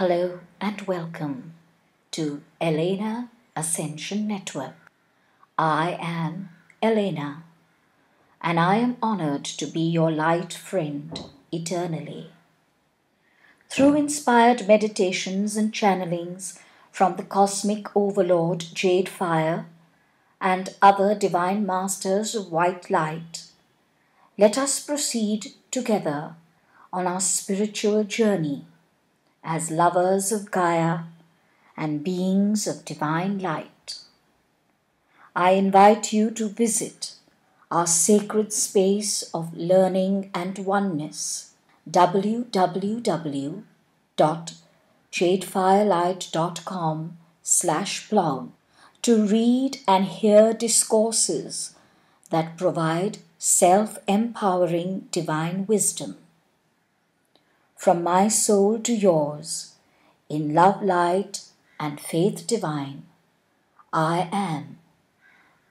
Hello and welcome to Ellaeenah Ascension Network. I am Ellaeenah, and I am honored to be your light friend eternally. Through inspired meditations and channelings from the cosmic overlord JadeFire and other divine masters of white light, let us proceed together on our spiritual journey as lovers of Gaia and beings of divine light. I invite you to visit our sacred space of learning and oneness, www.jadefirelight.com/blog, to read and hear discourses that provide self-empowering divine wisdom. From my soul to yours, in love light and faith divine, I am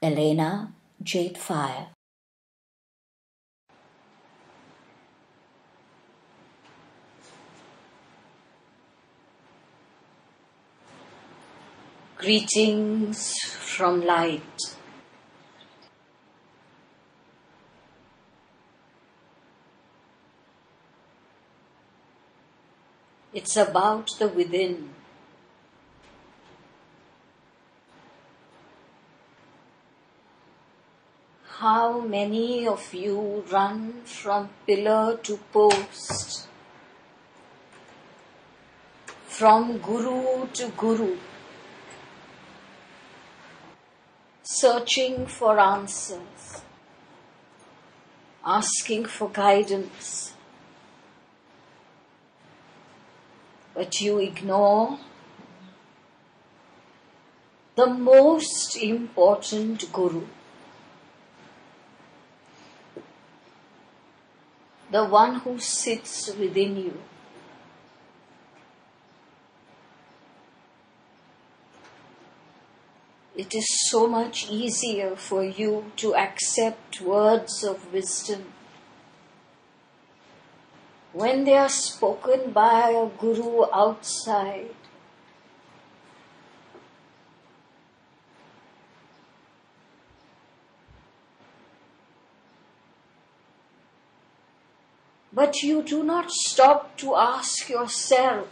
Ellaeenah JadeFire. Greetings from light. It's about the within. How many of you run from pillar to post, from guru to guru, searching for answers, asking for guidance, but you ignore the most important guru, the one who sits within you. It is so much easier for you to accept words of wisdom when they are spoken by a guru outside. But you do not stop to ask yourself,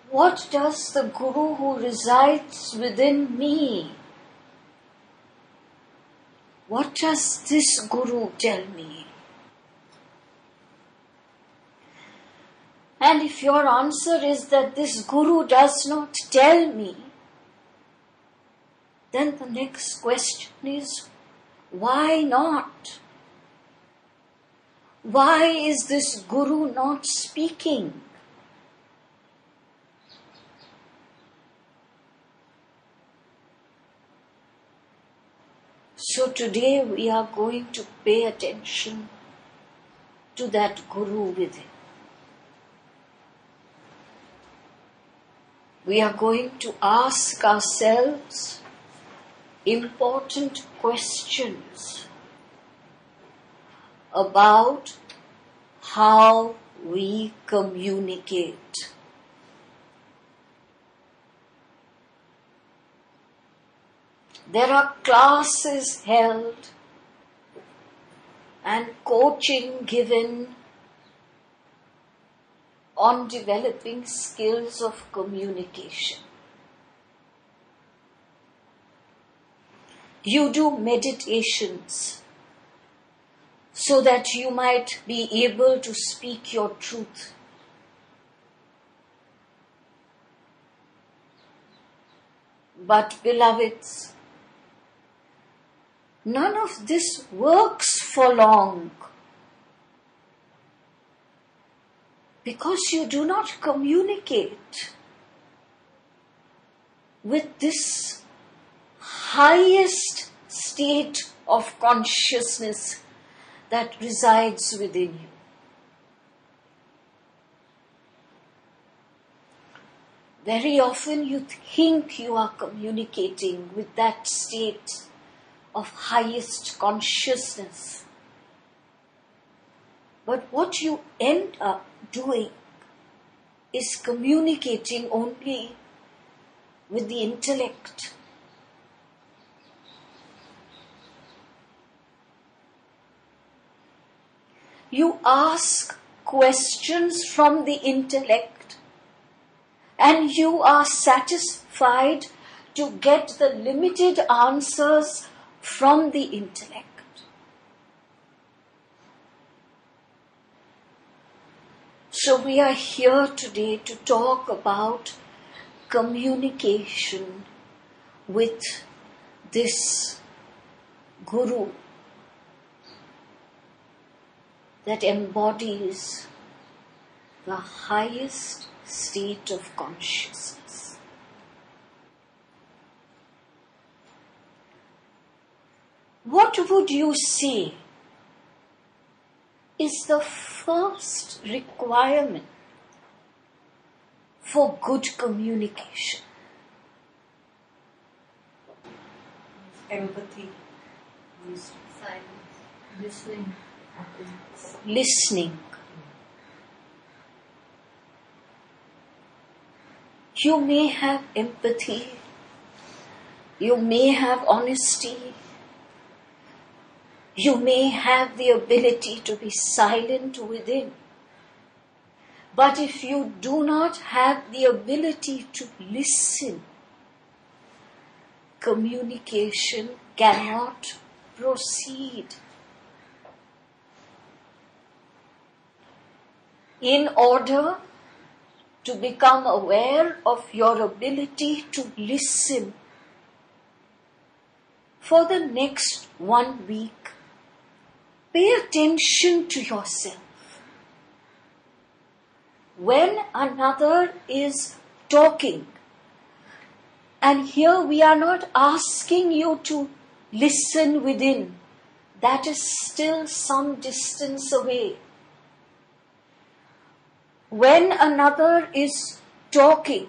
what does the guru who resides within me, what does this guru tell me? And if your answer is that this guru does not tell me, then the next question is, why not? Why is this guru not speaking? So today we are going to pay attention to that guru within. We are going to ask ourselves important questions about how we communicate. There are classes held and coaching given on developing skills of communication. You do meditations so that you might be able to speak your truth. But beloveds, none of this works for long, because you do not communicate with this highest state of consciousness that resides within you. Very often you think you are communicating with that state of highest consciousness, But what you end up doing is communicating only with the intellect. You ask questions from the intellect and you are satisfied to get the limited answers from the intellect. So we are here today to talk about communication with this Guru that embodies the highest state of consciousness. What would you say is the first requirement for good communication? Empathy, silence, listening, Listening. You may have empathy, you may have honesty, you may have the ability to be silent within. But if you do not have the ability to listen, communication cannot proceed. In order to become aware of your ability to listen, for the next 1 week, pay attention to yourself. When another is talking, and here we are not asking you to listen within, that is still some distance away. When another is talking,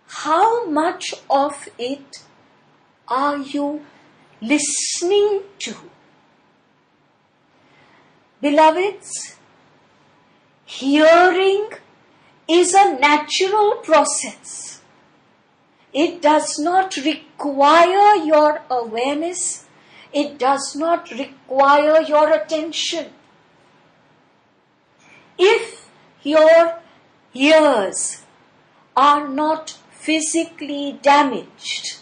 how much of it are you listening to? Beloveds, hearing is a natural process. It does not require your awareness. It does not require your attention. If your ears are not physically damaged,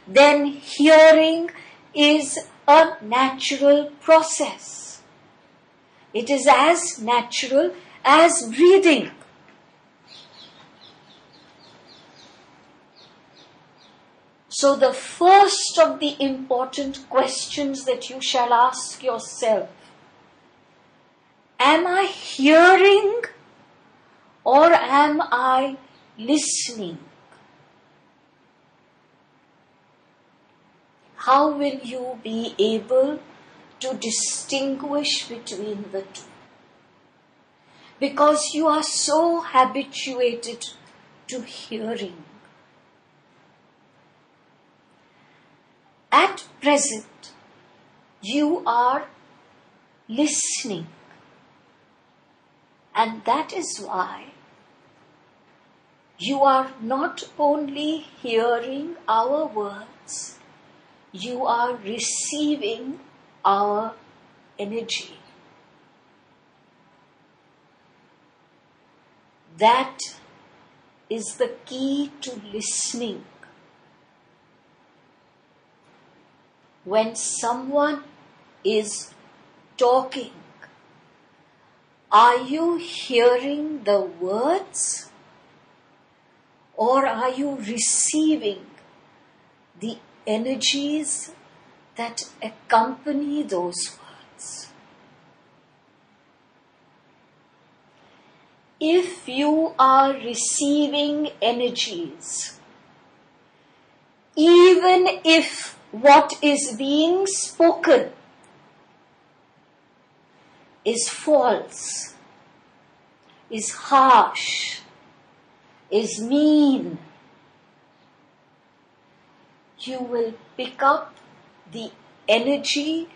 then hearing is a natural process. It is as natural as breathing. So the first of the important questions that you shall ask yourself: am I hearing or am I listening? How will you be able to distinguish between the two? Because you are so habituated to hearing. At present, you are listening. And that is why you are not only hearing our words, you are receiving our energy. That is the key to listening. When someone is talking, are you hearing the words or are you receiving the energies that accompany those words? If you are receiving energies, even if what is being spoken is false, is harsh, is mean, you will pick up the energy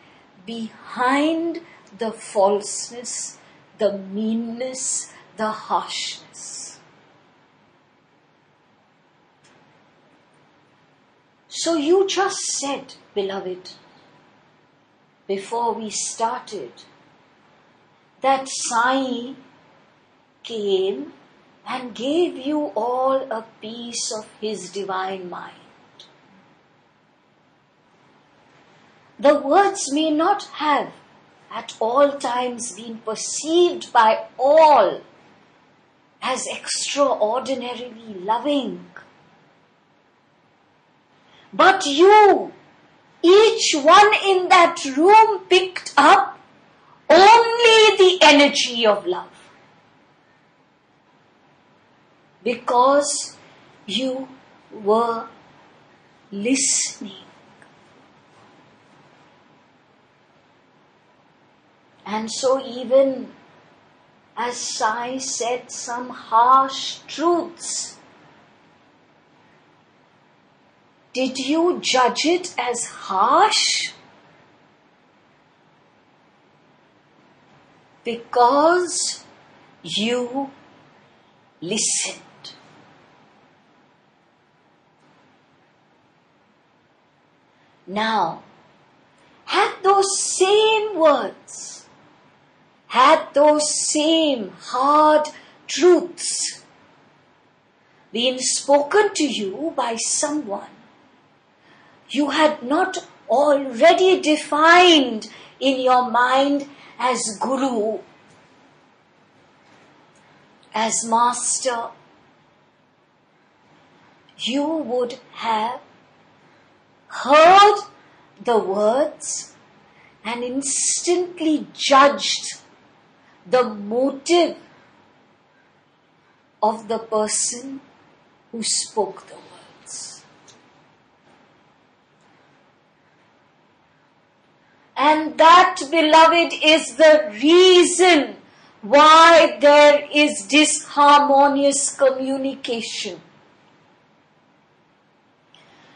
behind the falseness, the meanness, the harshness. So you just said, beloved, before we started, that Sai came and gave you all a piece of his divine mind. The words may not have at all times been perceived by all as extraordinarily loving. But you, each one in that room, picked up only the energy of love. Because you were listening. And so even as Sai said some harsh truths, did you judge it as harsh? Because you listened. Now, had those same words, had those same hard truths been spoken to you by someone you had not already defined in your mind as Guru, as Master, you would have heard the words and instantly judged the motive of the person who spoke the words. And that, beloved, is the reason why there is disharmonious communication.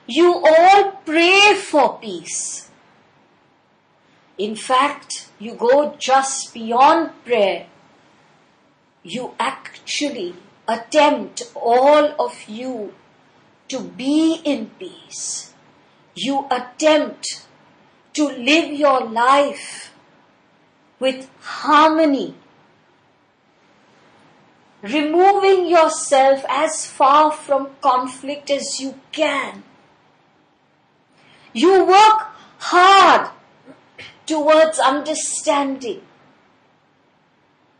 You all pray for peace. In fact, you go just beyond prayer. You actually attempt, all of you, to be in peace. You attempt to live your life with harmony, removing yourself as far from conflict as you can. You work hard towards understanding.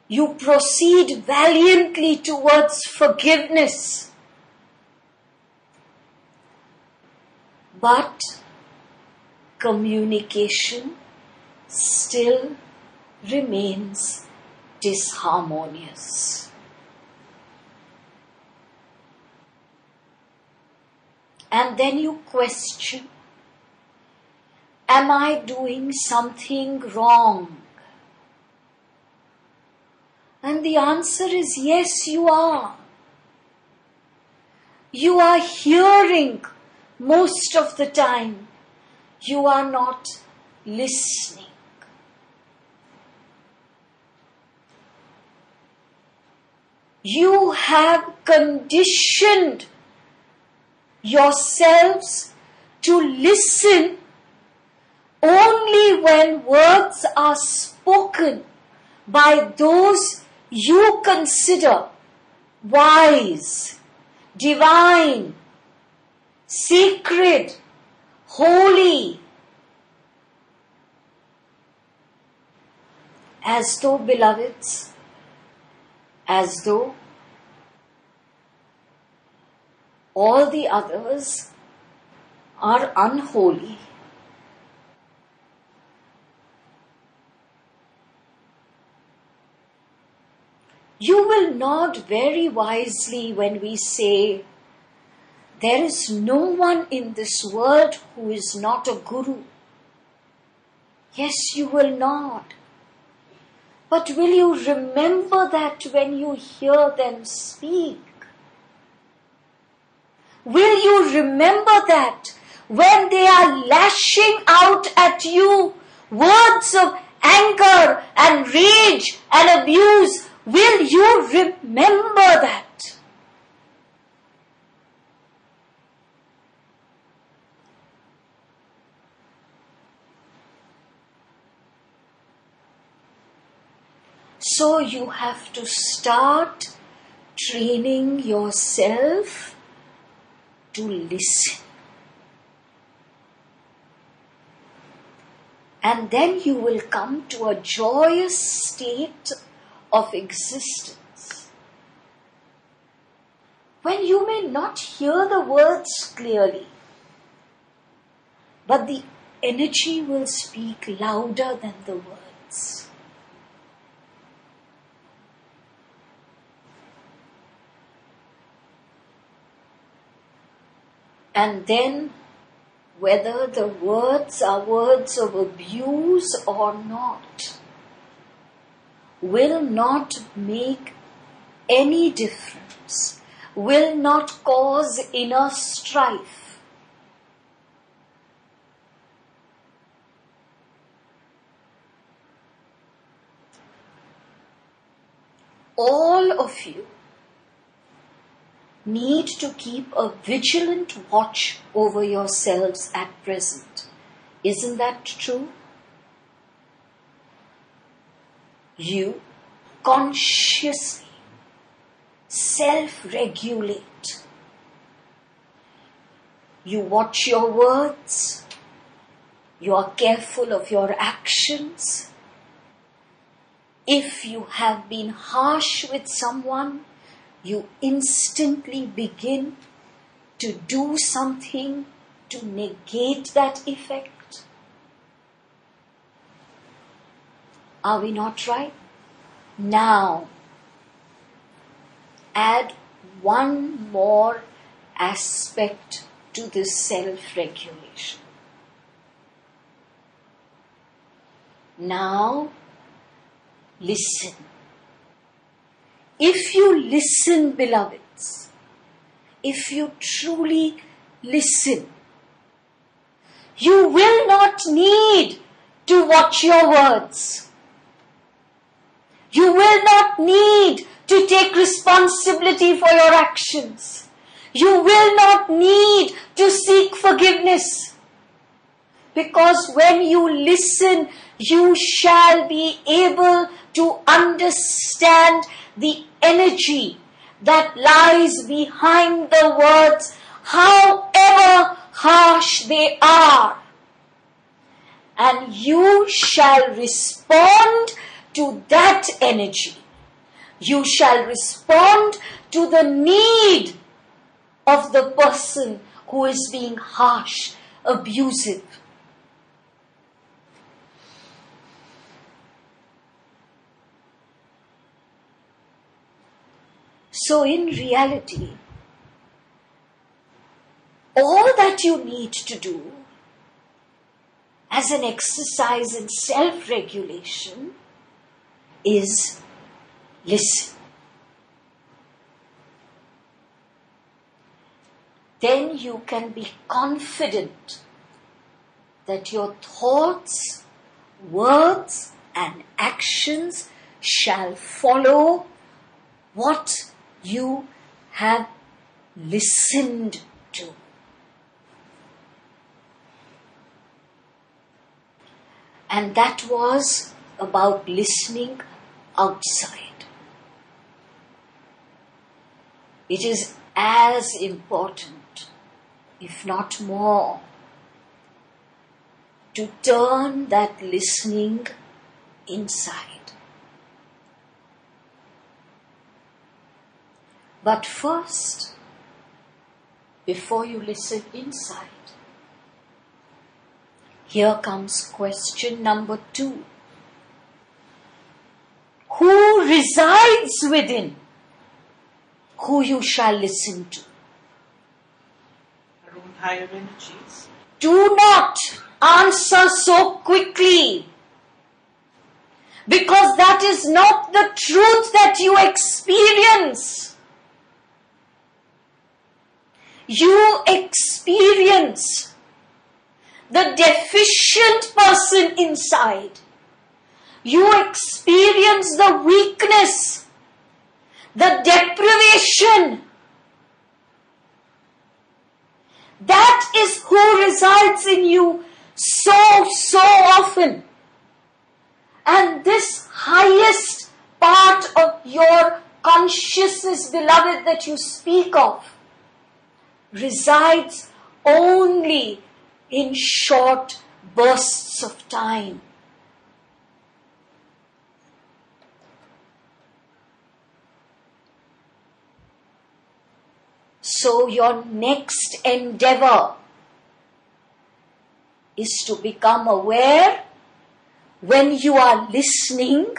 You proceed valiantly towards forgiveness. But communication still remains disharmonious. And then you question, am I doing something wrong? And the answer is yes, you are. You are hearing most of the time. You are not listening. You have conditioned yourselves to listen only when words are spoken by those you consider wise, divine, sacred, holy. As though, beloveds, as though all the others are unholy. You will nod very wisely when we say, there is no one in this world who is not a guru. Yes, you will nod. But will you remember that when you hear them speak? Will you remember that when they are lashing out at you words of anger and rage and abuse, will you remember that? So you have to start training yourself to listen. And then you will come to a joyous state of existence, when you may not hear the words clearly, but the energy will speak louder than the words. And then, whether the words are words of abuse or not, will not make any difference, will not cause inner strife. All of you need to keep a vigilant watch over yourselves at present. Isn't that true? You consciously self-regulate. You watch your words. You are careful of your actions. If you have been harsh with someone, you instantly begin to do something to negate that effect. Are we not right? Now, add one more aspect to this self-regulation. Now, listen. If you listen, beloveds, if you truly listen, you will not need to watch your words. You will not need to take responsibility for your actions. You will not need to seek forgiveness. Because when you listen, you shall be able to understand the energy that lies behind the words, however harsh they are. And you shall respond to that energy. You shall respond to the need of the person who is being harsh, abusive. So in reality, all that you need to do as an exercise in self-regulation is listen. Then you can be confident that your thoughts, words, and actions shall follow what you have listened to. And that was about listening outside. It is as important, if not more, to turn that listening inside. But first, before you listen inside, here comes question number 2. Who resides within who you shall listen to? Our own higher energies. Do not answer so quickly, because that is not the truth that you experience. You experience the deficient person inside, You experience the weakness, the deprivation. That is who resides in you so often. And this highest part of your consciousness, beloved, that you speak of, resides only in short bursts of time. So your next endeavor is to become aware when you are listening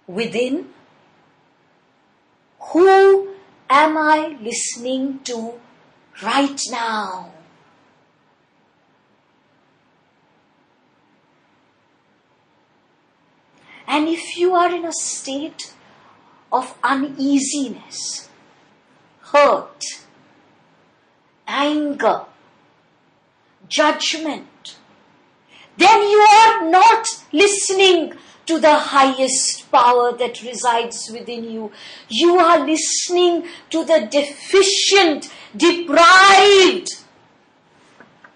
within. Who am I listening to right now? And if you are in a state of uneasiness, hurt, anger, judgment, then you are not listening to the highest power that resides within you. You are listening to the deficient, deprived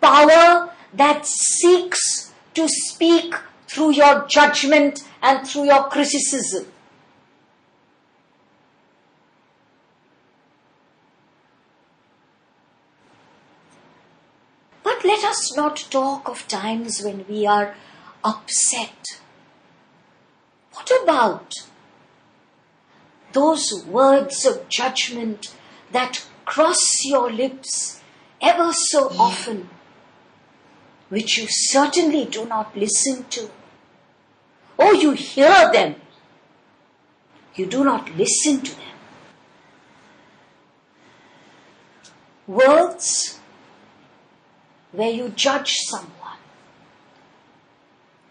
power that seeks to speak through your judgment and through your criticism. But let us not talk of times when we are upset. What about those words of judgment that cross your lips ever so often, which you certainly do not listen to? Oh, you hear them. You do not listen to them. Words where you judge someone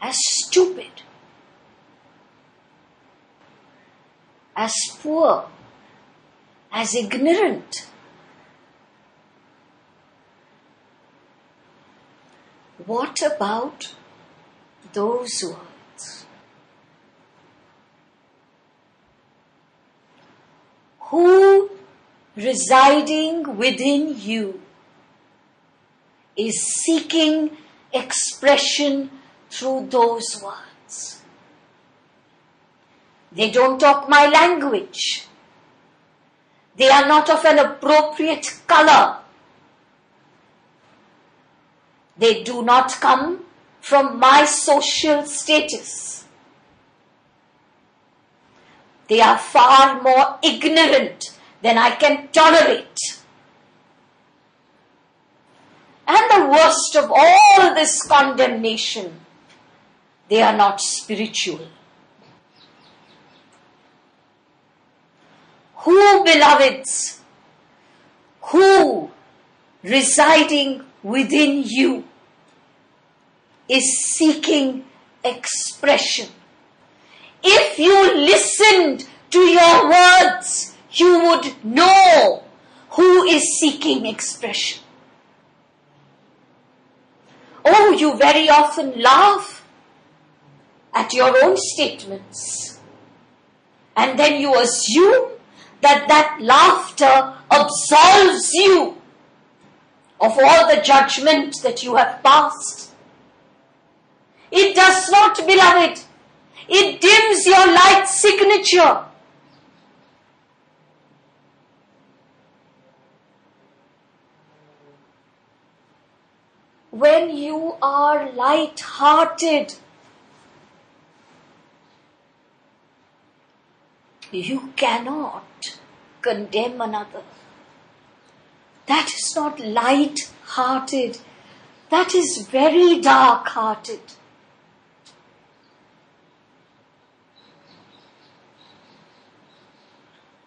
as stupid, as poor, as ignorant. What about those words? Who residing within you is seeking expression through those words? They don't talk my language. They are not of an appropriate color. They do not come from my social status. They are far more ignorant than I can tolerate. And the worst of all this condemnation, they are not spiritual. Who, beloveds, who residing within you is seeking expression? If you listened to your words, you would know who is seeking expression. Oh, you very often laugh at your own statements, and then you assume that laughter absolves you of all the judgment that you have passed. It does not, beloved. It dims your light signature. When you are light-hearted, you cannot condemn another. That is not light-hearted. That is very dark-hearted.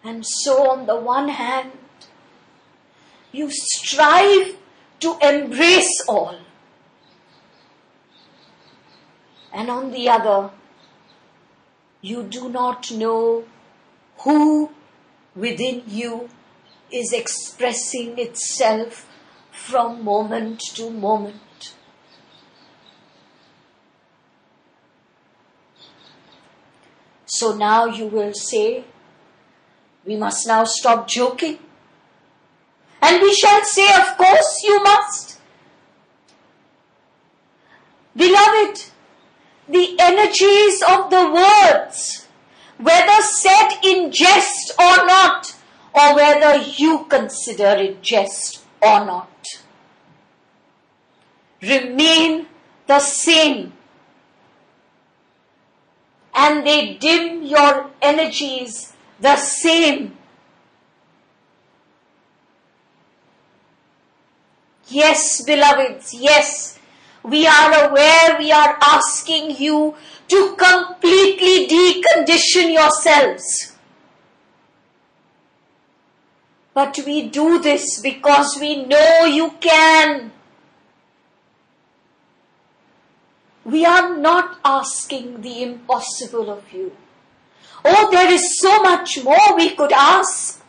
And so on the one hand, you strive to embrace all. And on the other, you do not know who within you is expressing itself from moment to moment. So now you will say, we must now stop joking. And we shall say, of course you must. Beloved, the energies of the words, whether said in jest or not, or whether you consider it jest or not, remain the same. And they dim your energies the same. Yes, beloveds, yes. We are aware, we are asking you to completely decondition yourselves. But we do this because we know you can. We are not asking the impossible of you. Oh, there is so much more we could ask.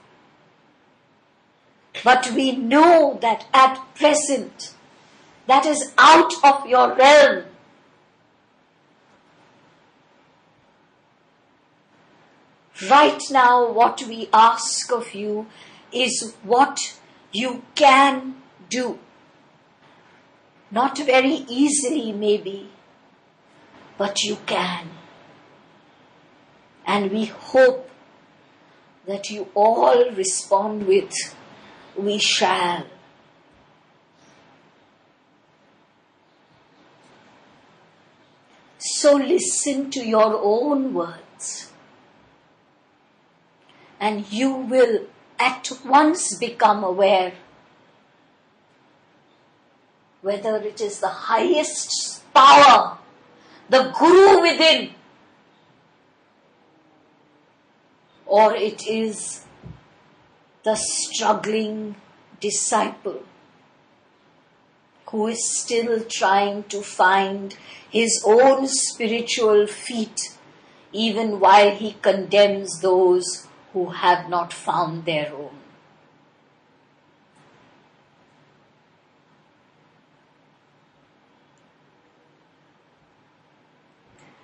But we know that at present, that is out of your realm. Right now, what we ask of you is what you can do. Not very easily, maybe, but you can. And we hope that you all respond with, we shall. So listen to your own words, and you will at once become aware whether it is the highest power, the Guru within, or it is the struggling disciple who is still trying to find his own spiritual feet, even while he condemns those who have not found their own.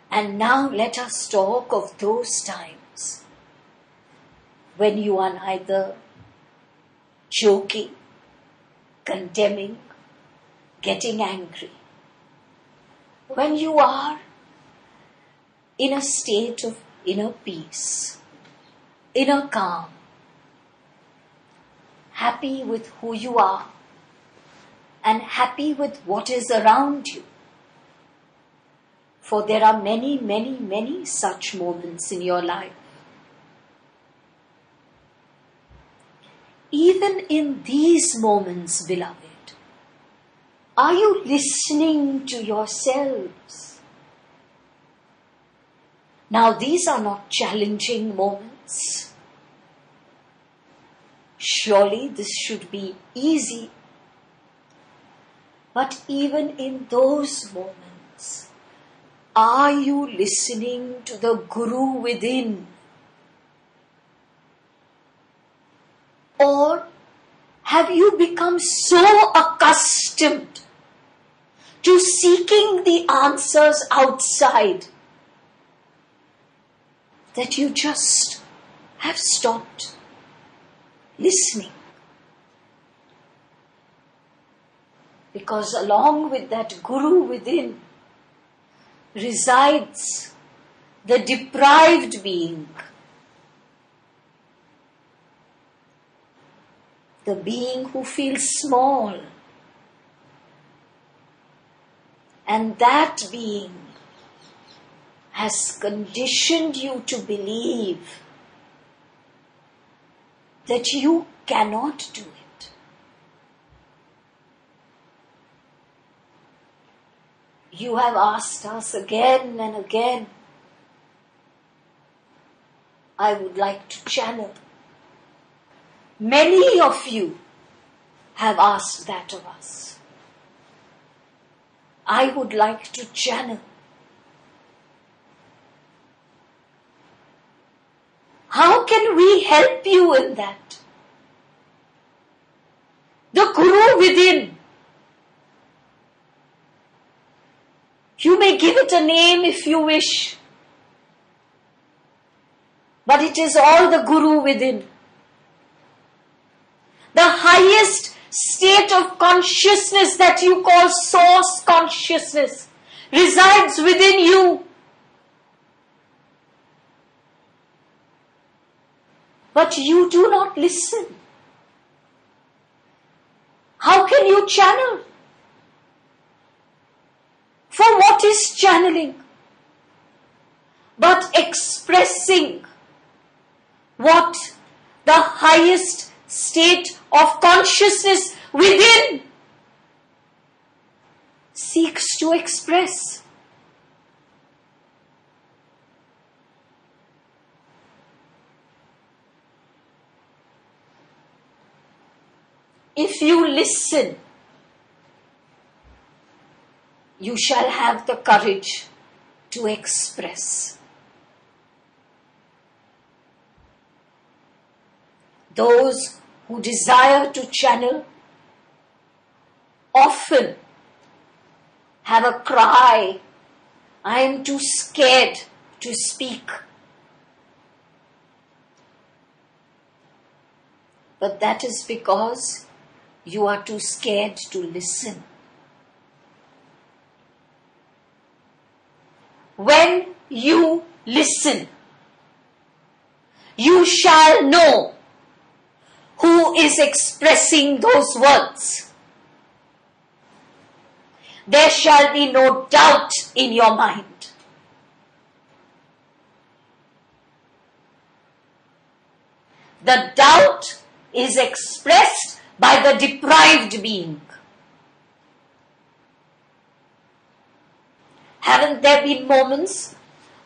And now let us talk of those times when you are neither joking, condemning, getting angry. When you are in a state of inner peace, inner calm, happy with who you are and happy with what is around you. For there are many, many, many such moments in your life. Even in these moments, beloved, are you listening to yourselves? Now, these are not challenging moments. Surely this should be easy. But even in those moments, are you listening to the Guru within? Or have you become so accustomed to seeking the answers outside that you just have stopped listening? Because along with that Guru within resides the deprived being, the being who feels small. And that being has conditioned you to believe that you cannot do it. You have asked us again and again, I would like to channel. Many of you have asked that of us. I would like to channel. How can we help you in that? The Guru within. You may give it a name if you wish. but it is all the Guru within. The highest state of consciousness that you call source consciousness resides within you. But you do not listen. How can you channel? For what is channeling? But expressing what the highest state of consciousness within seeks to express. If you listen, you shall have the courage to express. Those who desire to channel often have a cry, I am too scared to speak. But that is because you are too scared to listen. When you listen, you shall know who is expressing those words. There shall be no doubt in your mind. The doubt is expressed by the deprived being. Haven't there been moments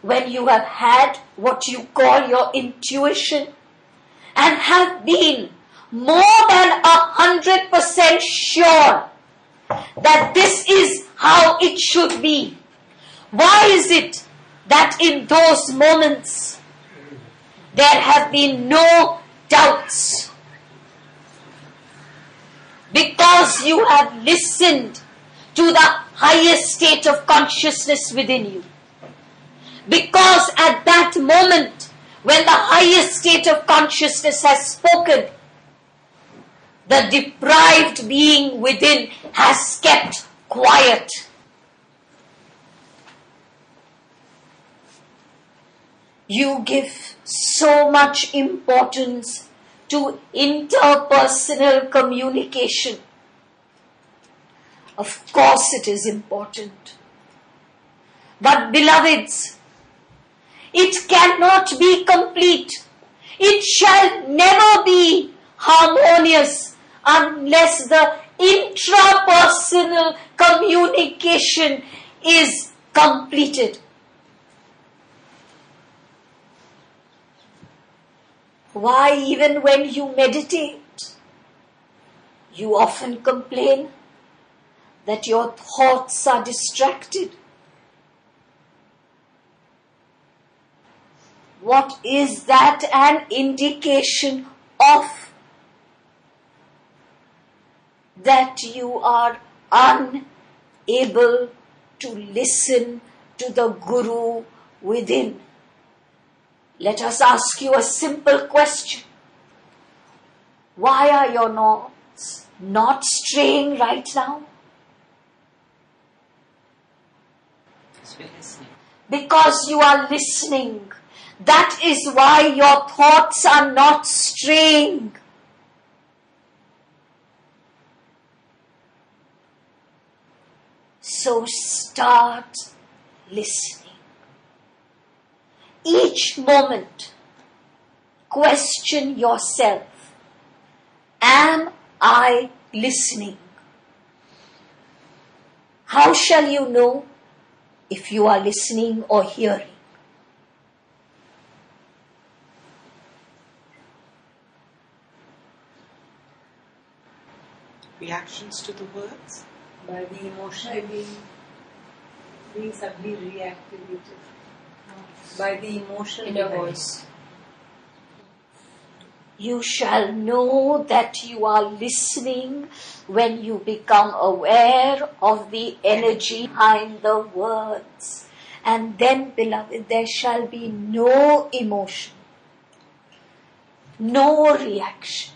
when you have had what you call your intuition and have been more than 100% sure that this is how it should be? Why is it that in those moments there have been no doubts? Because you have listened to the highest state of consciousness within you. Because at that moment, when the highest state of consciousness has spoken, the deprived being within has kept quiet. You give so much importance to interpersonal communication. Of course it is important. But beloveds, it cannot be complete. It shall never be harmonious unless the intrapersonal communication is completed. Why, even when you meditate, you often complain that your thoughts are distracted. What is that an indication of? That you are unable to listen to the Guru within. Let us ask you a simple question. Why are your thoughts not straying right now? Because you are listening. That is why your thoughts are not straying. So start listening. Each moment, question yourself, am I listening? How shall you know if you are listening or hearing? Reactions to the words? By the emotion being suddenly reactivated. By the emotion in your voice. You shall know that you are listening when you become aware of the energy behind the words. And then, beloved, there shall be no emotion. no reaction.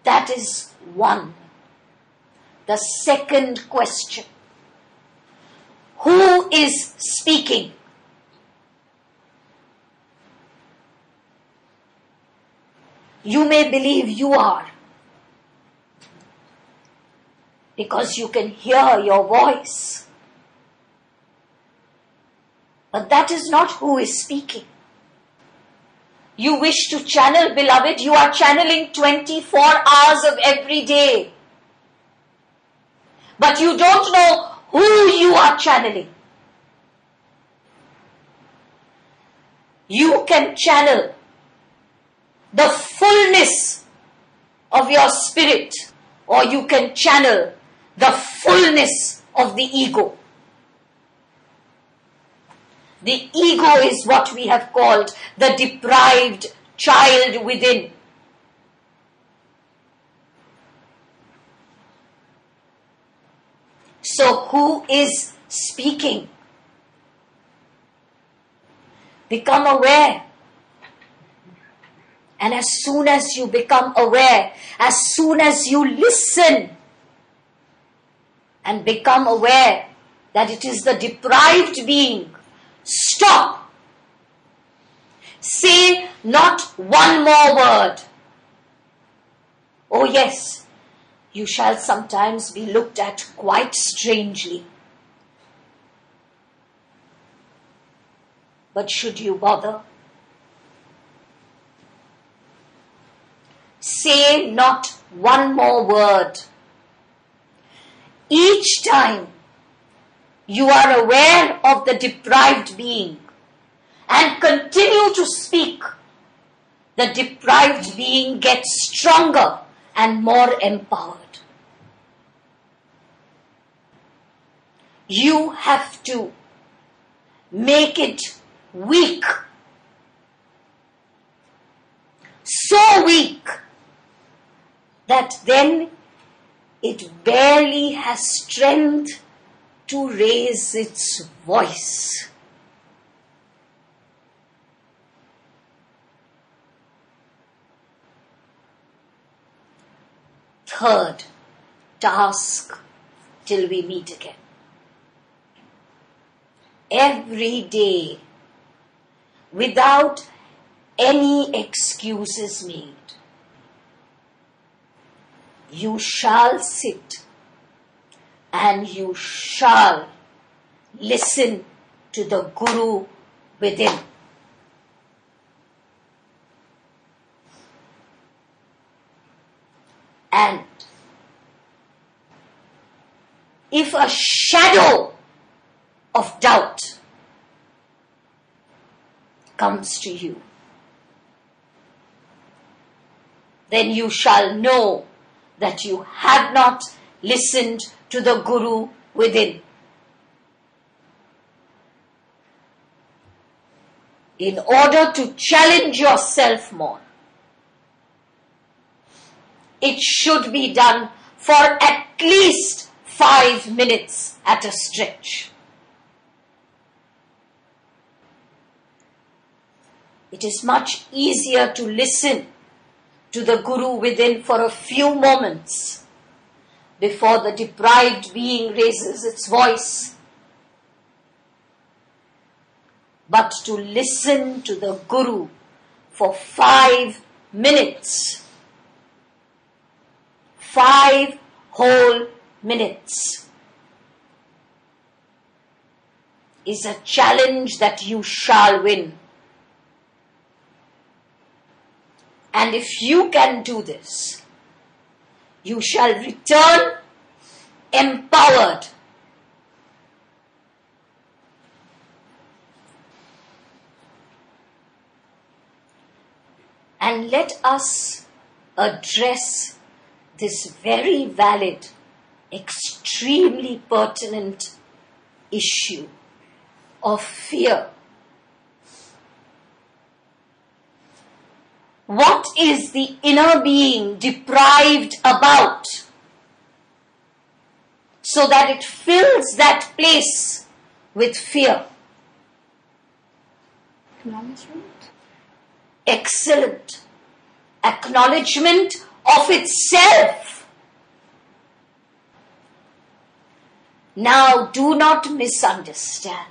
That is one. The second question. Who is speaking? You may believe you are, because you can hear your voice. But that is not who is speaking. You wish to channel, beloved, you are channeling 24 hours of every day. But you don't know who you are channeling. You can channel the fullness of your spirit, or you can channel the fullness of the ego. The ego is what we have called the deprived child within. So who is speaking? Become aware. And as soon as you become aware, as soon as you listen and become aware that it is the deprived being, stop. Say not one more word. Oh yes, you shall sometimes be looked at quite strangely. But should you bother? Say not one more word. Each time you are aware of the deprived being and continue to speak, the deprived being gets stronger and more empowered. You have to make it weak. So weak that then it barely has strength to raise its voice. Third task till we meet again. Every day, without any excuses made, you shall sit and you shall listen to the Guru within. And if a shadow of doubt comes to you, then you shall know that you have not listened to the Guru within. In order to challenge yourself more, it should be done for at least 5 minutes at a stretch. It is much easier to listen to the Guru within for a few moments before the deprived being raises its voice. But to listen to the Guru for 5 minutes, 5 whole minutes, is a challenge that you shall win. And if you can do this, you shall return empowered. And let us address this very valid, extremely pertinent issue of fear. What is the inner being deprived about, so that it fills that place with fear? Acknowledgement. Excellent. Acknowledgement of itself. Now, do not misunderstand.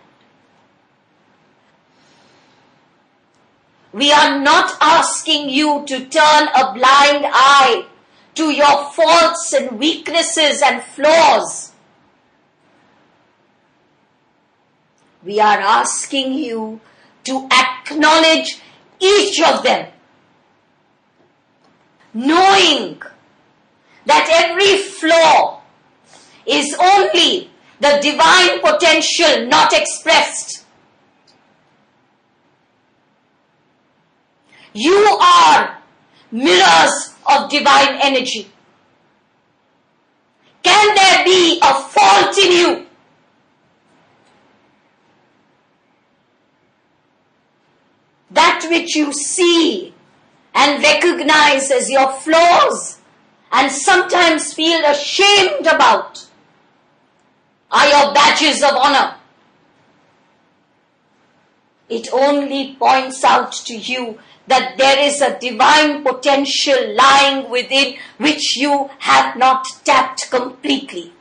We are not asking you to turn a blind eye to your faults and weaknesses and flaws. We are asking you to acknowledge each of them, knowing that every flaw is only the divine potential not expressed. You are mirrors of divine energy. Can there be a fault in you? That which you see and recognize as your flaws and sometimes feel ashamed about are your badges of honor. It only points out to you that there is a divine potential lying within which you have not tapped completely.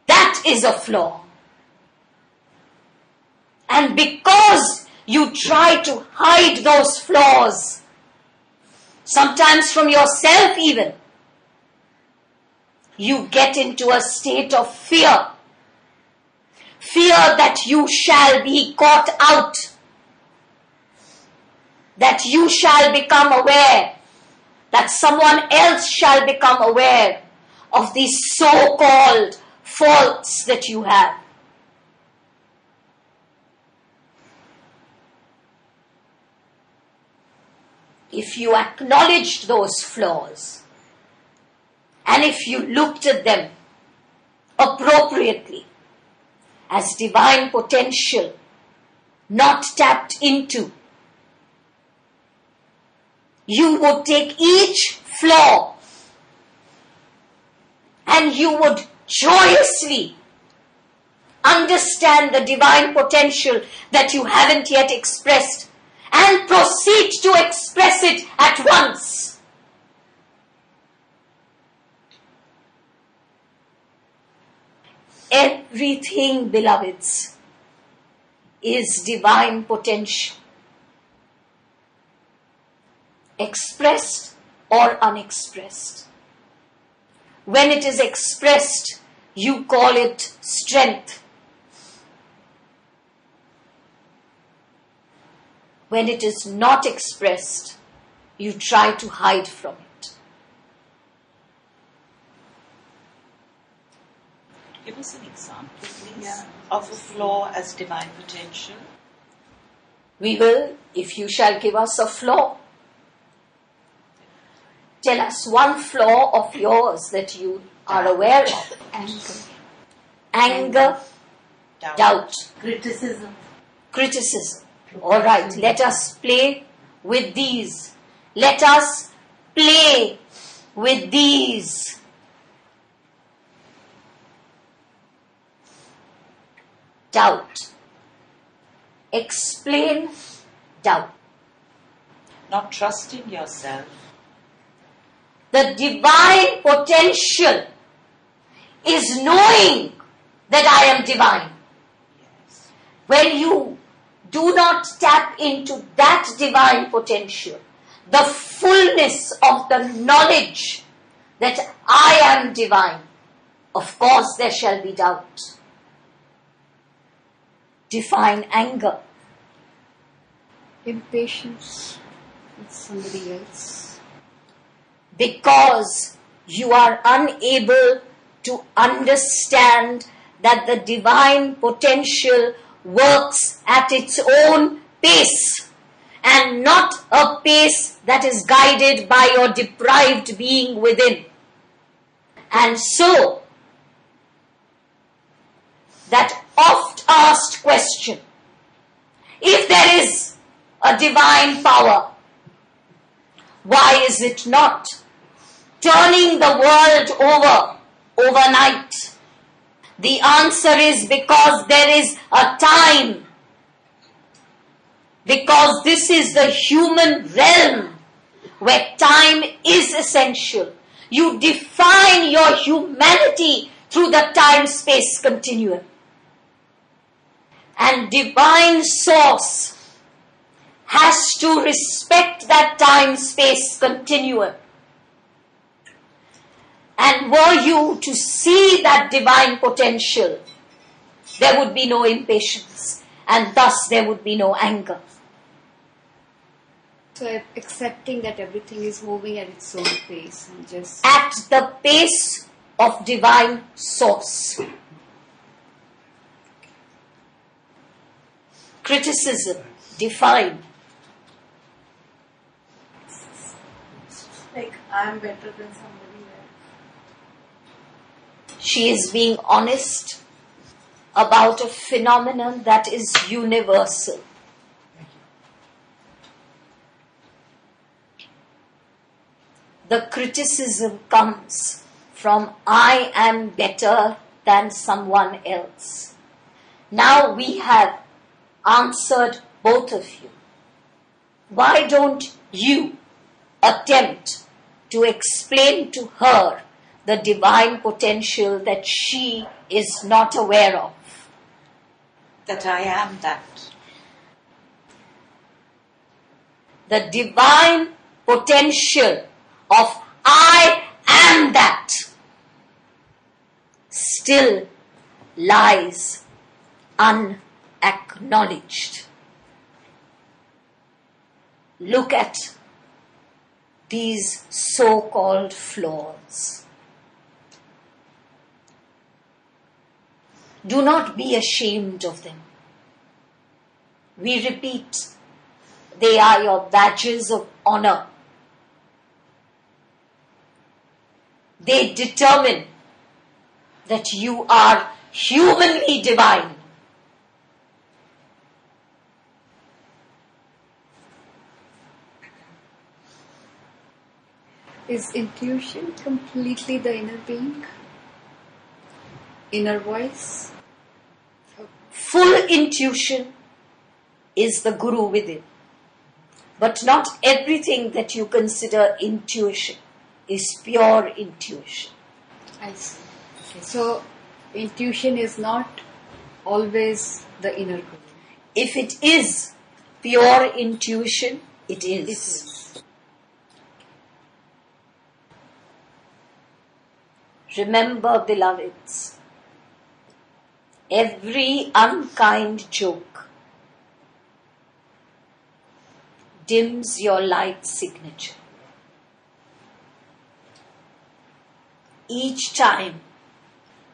That is a flaw. And because you try to hide those flaws, sometimes from yourself even, you get into a state of fear. Fear that you shall be caught out, that you shall become aware, that someone else shall become aware of these so-called faults that you have. If you acknowledged those flaws, and if you looked at them appropriately as divine potential not tapped into, you would take each flaw and you would joyously understand the divine potential that you haven't yet expressed and proceed to express it at once. Everything, beloveds, is divine potential, expressed or unexpressed. When it is expressed, you call it strength. When it is not expressed, you try to hide from it. Give us an example, please, of a flaw as divine potential. We will, if you shall give us a flaw. Tell us one flaw of yours that you are aware of. Anger. Doubt. Criticism. All right, let us play with these. Let us play with these. Doubt. Explain doubt. Not trusting yourself. The divine potential is knowing that I am divine. Yes. When you do not tap into that divine potential, the fullness of the knowledge that I am divine, of course there shall be doubt. Define anger. Impatience with somebody else. Because you are unable to understand that the divine potential works at its own pace and not a pace that is guided by your deprived being within. And so, that oft asked question, if there is a divine power, why is it not turning the world overnight? The answer is because there is a time Because this is the human realm where time is essential. You define your humanity through the time-space continuum. And divine source has to respect that time-space continuum. And were you to see that divine potential, there would be no impatience, and thus there would be no anger. So accepting that everything is moving at its own pace and just... At the pace of divine source. Criticism, define. Like, I am better than somebody else. She is being honest about a phenomenon that is universal. The criticism comes from I am better than someone else. Now we have answered both of you. Why don't you attempt to explain to her the divine potential that she is not aware of? That I am that. The divine potential of I am that still lies unacknowledged. Look at these so-called flaws. Do not be ashamed of them. We repeat, they are your badges of honor. They determine that you are humanly divine. Is intuition completely the inner being? Inner voice? Full intuition is the guru within. But not everything that you consider intuition is pure intuition. I see. Okay. So, intuition is not always the inner guru. If it is pure intuition, it is. It is. Remember, beloveds, every unkind joke dims your light signature. Each time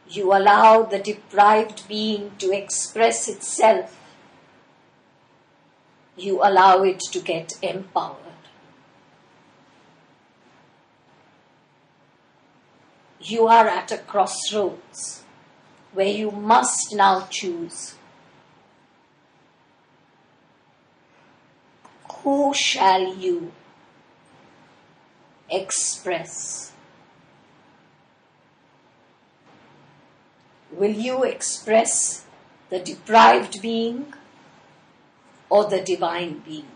you allow the deprived being to express itself, you allow it to get empowered. You are at a crossroads where you must now choose. Who shall you express? Will you express the deprived being or the divine being?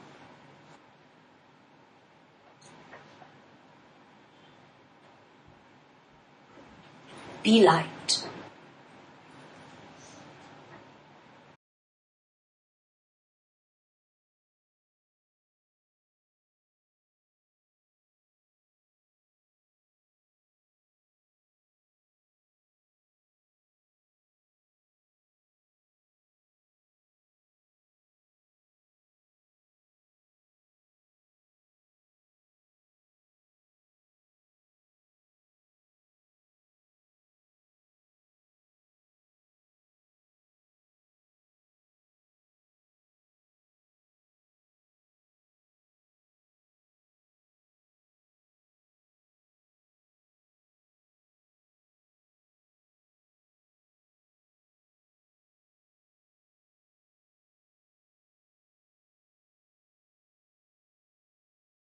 Be light.